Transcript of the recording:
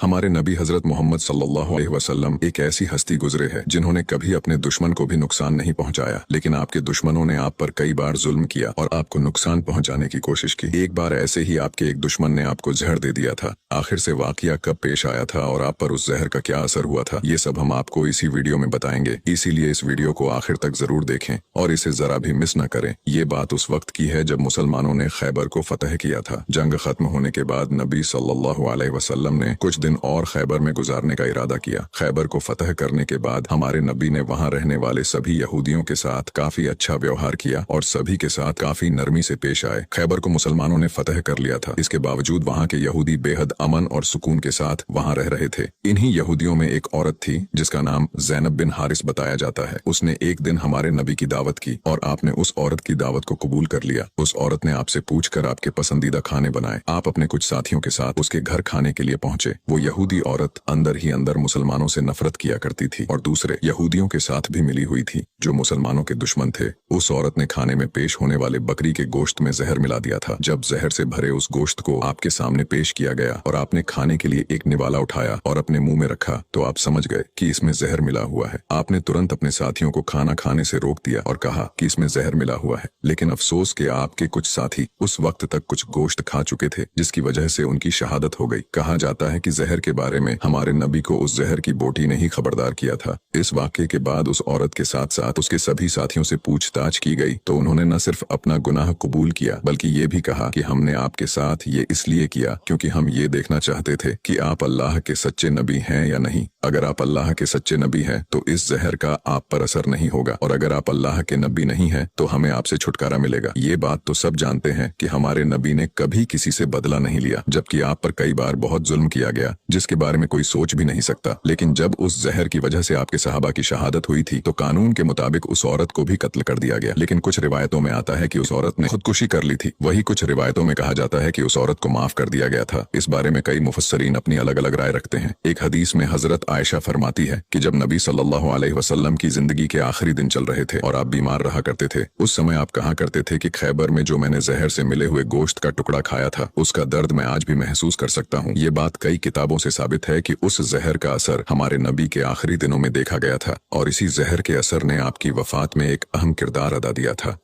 हमारे नबी हजरत मोहम्मद सल्लल्लाहु अलैहि वसल्लम एक ऐसी हस्ती गुजरे है जिन्होंने कभी अपने दुश्मन को भी नुकसान नहीं पहुंचाया, लेकिन आपके दुश्मनों ने आप पर कई बार जुल्म किया और आपको नुकसान पहुंचाने की कोशिश की। एक बार ऐसे ही आपके एक दुश्मन ने आपको जहर दे दिया था। आखिर से वाकया कब पेश आया था और आप पर उस जहर का क्या असर हुआ था, ये सब हम आपको इसी वीडियो में बताएंगे। इसीलिए इस वीडियो को आखिर तक जरूर देखें और इसे जरा भी मिस न करें। ये बात उस वक्त की है जब मुसलमानों ने खैबर को फतह किया था। जंग खत्म होने के बाद नबी सल्लल्लाहु अलैहि वसल्लम ने कुछ दिन और खैबर में गुजारने का इरादा किया। खैबर को फतह करने के बाद हमारे नबी ने वहां रहने वाले सभी यहूदियों के साथ काफी अच्छा व्यवहार किया और सभी के साथ काफी नरमी से पेश आए। खैबर को मुसलमानों ने फतह कर लिया था, इसके बावजूद वहां के यहूदी बेहद अमन और सुकून के साथ वहां रह रहे थे। इन्हीं यहूदियों में एक औरत थी जिसका नाम ज़ैनब बिन हारिस बताया जाता है। उसने एक दिन हमारे नबी की दावत की और आपने उस औरत की दावत को कबूल कर लिया। उस औरत ने आपसे पूछकर आपके पसंदीदा खाने बनाए। आप अपने कुछ साथियों के साथ उसके घर खाने के लिए पहुंचे। वो यहूदी औरत अंदर ही अंदर मुसलमानों से नफरत किया करती थी और दूसरे यहूदियों के साथ भी मिली हुई थी जो मुसलमानों के दुश्मन थे। उस औरत ने खाने में पेश होने वाले बकरी के गोश्त में जहर मिला दिया था। जब जहर से भरे उस गोश्त को आपके सामने पेश किया गया और आपने खाने के लिए एक निवाला उठाया और अपने मुंह में रखा तो आप समझ गए कि इसमें जहर मिला हुआ है। आपने तुरंत अपने साथियों को खाना खाने से रोक दिया और कहा कि इसमें जहर मिला हुआ है, लेकिन अफसोस के आपके कुछ साथी उस वक्त तक कुछ गोश्त खा चुके थे जिसकी वजह से उनकी शहादत हो गई। कहा जाता है कि जहर के बारे में हमारे नबी को उस जहर की बोटी ने ही खबरदार किया था। इस वाक़े के बाद उस औरत के साथ साथ उसके सभी साथियों से पूछताछ की गई तो उन्होंने न सिर्फ अपना गुनाह कबूल किया बल्कि ये भी कहा कि हमने आपके साथ ये इसलिए किया क्योंकि हम ये देखना चाहते थे कि आप अल्लाह के सच्चे नबी हैं या नहीं। अगर आप अल्लाह के सच्चे नबी हैं तो इस जहर का आप पर असर नहीं होगा और अगर आप अल्लाह के नबी नहीं हैं तो हमें आपसे छुटकारा मिलेगा। ये बात तो सब जानते हैं कि हमारे नबी ने कभी किसी से बदला नहीं लिया, जबकि आप पर कई बार बहुत जुल्म किया गया जिसके बारे में कोई सोच भी नहीं सकता। लेकिन जब उस जहर की वजह से आपके सहाबा की शहादत हुई थी तो कानून के मुताबिक उस औरत को भी कत्ल कर दिया गया। लेकिन कुछ रिवायतों में आता है कि उस औरत ने खुदकुशी कर ली थी। वही कुछ रिवायतों में कहा जाता है कि उस औरत को माफ कर दिया गया था। इस बारे में कई मुफस्सरीन अपनी अलग अलग राय रखते हैं। एक हदीस में हजरत आयशा फरमाती है कि जब नबी सल्लल्लाहु अलैहि वसल्लम की जिंदगी के आखिरी दिन चल रहे थे और आप बीमार रहा करते थे, उस समय आप कहा करते थे कि खैबर में जो मैंने जहर से मिले हुए गोश्त का टुकड़ा खाया था उसका दर्द मैं आज भी महसूस कर सकता हूँ। ये बात कई किताबों से साबित है कि उस जहर का असर हमारे नबी के आखिरी दिनों में देखा गया था और इसी जहर के असर ने आपकी वफात में एक अहम किरदार अदा दिया था।